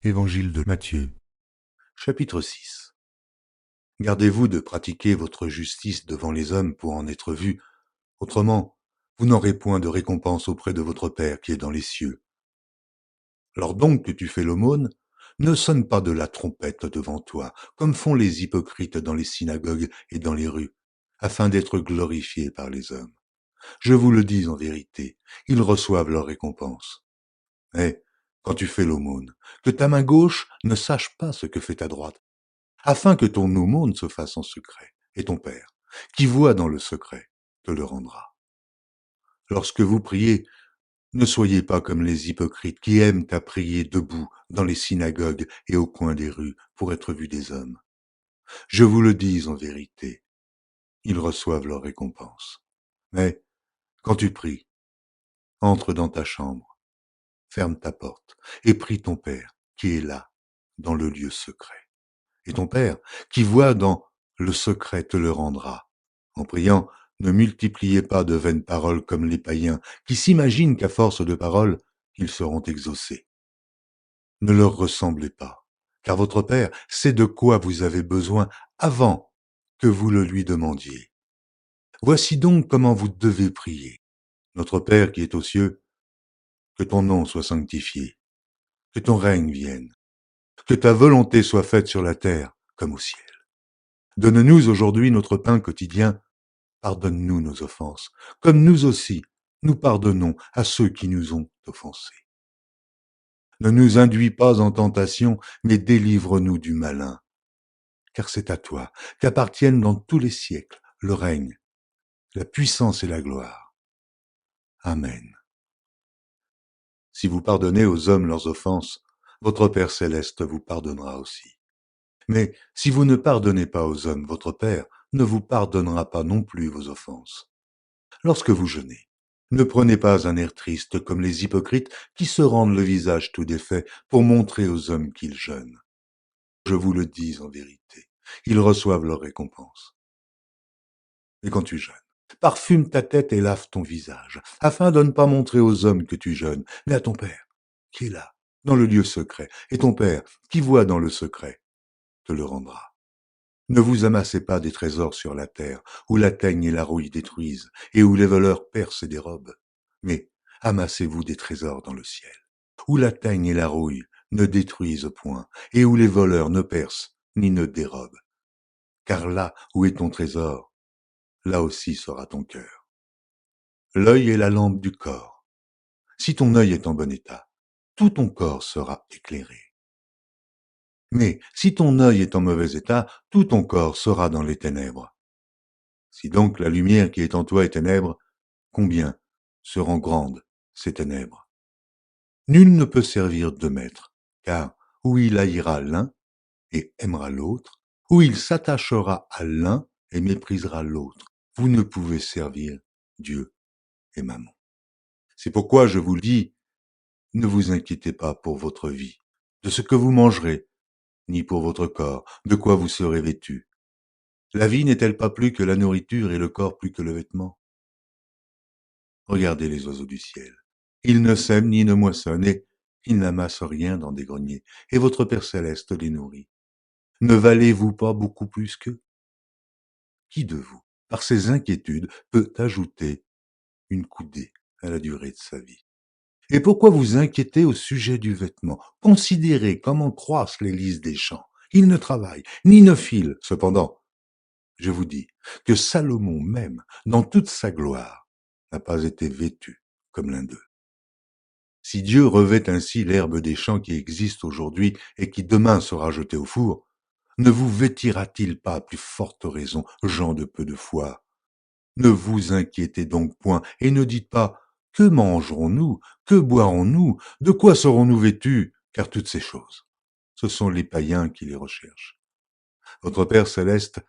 Évangile de Matthieu, chapitre 6. Gardez-vous de pratiquer votre justice devant les hommes pour en être vus, autrement, vous n'aurez point de récompense auprès de votre Père qui est dans les cieux. Lors donc que tu fais l'aumône, ne sonne pas de la trompette devant toi, comme font les hypocrites dans les synagogues et dans les rues, afin d'être glorifiés par les hommes. Je vous le dis en vérité, ils reçoivent leur récompense. Mais, quand tu fais l'aumône, que ta main gauche ne sache pas ce que fait ta droite, afin que ton aumône se fasse en secret, et ton Père, qui voit dans le secret, te le rendra. Lorsque vous priez, ne soyez pas comme les hypocrites qui aiment à prier debout dans les synagogues et au coin des rues pour être vus des hommes. Je vous le dis en vérité, ils reçoivent leur récompense. Mais, quand tu pries, entre dans ta chambre, ferme ta porte, et prie ton Père, qui est là, dans le lieu secret. Et ton Père, qui voit dans le secret, te le rendra. En priant, ne multipliez pas de vaines paroles comme les païens, qui s'imaginent qu'à force de paroles, ils seront exaucés. Ne leur ressemblez pas, car votre Père sait de quoi vous avez besoin avant que vous le lui demandiez. Voici donc comment vous devez prier. Notre Père qui est aux cieux, que ton nom soit sanctifié, que ton règne vienne, que ta volonté soit faite sur la terre comme au ciel. Donne-nous aujourd'hui notre pain quotidien. Pardonne-nous nos offenses, comme nous aussi, nous pardonnons à ceux qui nous ont offensés. Ne nous induis pas en tentation, mais délivre-nous du malin. Car c'est à toi qu'appartiennent dans tous les siècles le règne, la puissance et la gloire. Amen. Si vous pardonnez aux hommes leurs offenses, votre Père céleste vous pardonnera aussi. Mais si vous ne pardonnez pas aux hommes, votre Père ne vous pardonnera pas non plus vos offenses. Lorsque vous jeûnez, ne prenez pas un air triste comme les hypocrites qui se rendent le visage tout défait pour montrer aux hommes qu'ils jeûnent. Je vous le dis en vérité, ils reçoivent leur récompense. Et quand tu jeûnes, parfume ta tête et lave ton visage, afin de ne pas montrer aux hommes que tu jeûnes, mais à ton Père, qui est là, dans le lieu secret, et ton Père, qui voit dans le secret, te le rendra. Ne vous amassez pas des trésors sur la terre, où la teigne et la rouille détruisent, et où les voleurs percent et dérobent. Mais amassez-vous des trésors dans le ciel, où la teigne et la rouille ne détruisent point, et où les voleurs ne percent ni ne dérobent. Car là où est ton trésor, là aussi sera ton cœur. L'œil est la lampe du corps. Si ton œil est en bon état, tout ton corps sera éclairé. Mais si ton œil est en mauvais état, tout ton corps sera dans les ténèbres. Si donc la lumière qui est en toi est ténèbre, combien seront grandes ces ténèbres? Nul ne peut servir deux maîtres, car ou il haïra l'un et aimera l'autre, ou il s'attachera à l'un et méprisera l'autre. Vous ne pouvez servir Dieu et Mammon. C'est pourquoi je vous le dis, ne vous inquiétez pas pour votre vie, de ce que vous mangerez, ni pour votre corps, de quoi vous serez vêtus. La vie n'est-elle pas plus que la nourriture et le corps plus que le vêtement? Regardez les oiseaux du ciel. Ils ne sèment ni ne moissonnent, et ils n'amassent rien dans des greniers, et votre Père céleste les nourrit. Ne valez-vous pas beaucoup plus qu'eux? Qui de vous, par ses inquiétudes, peut ajouter une coudée à la durée de sa vie? Et pourquoi vous inquiétez au sujet du vêtement? Considérez comment croissent les lys des champs. Ils ne travaillent, ni ne filent. Cependant, je vous dis que Salomon même, dans toute sa gloire, n'a pas été vêtu comme l'un d'eux. Si Dieu revêt ainsi l'herbe des champs qui existe aujourd'hui et qui demain sera jetée au four, ne vous vêtira-t-il pas à plus forte raison, gens de peu de foi? Ne vous inquiétez donc point et ne dites pas que mangerons-nous, que boirons-nous, de quoi serons-nous vêtus, car toutes ces choses, ce sont les païens qui les recherchent. Votre Père céleste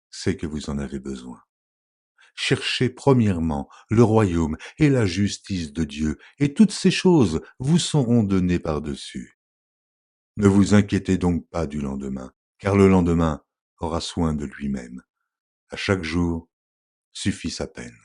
sait que vous en avez besoin. Cherchez premièrement le royaume et la justice de Dieu, et toutes ces choses vous seront données par-dessus. Ne vous inquiétez donc pas du lendemain, car le lendemain aura soin de lui-même. À chaque jour suffit sa peine.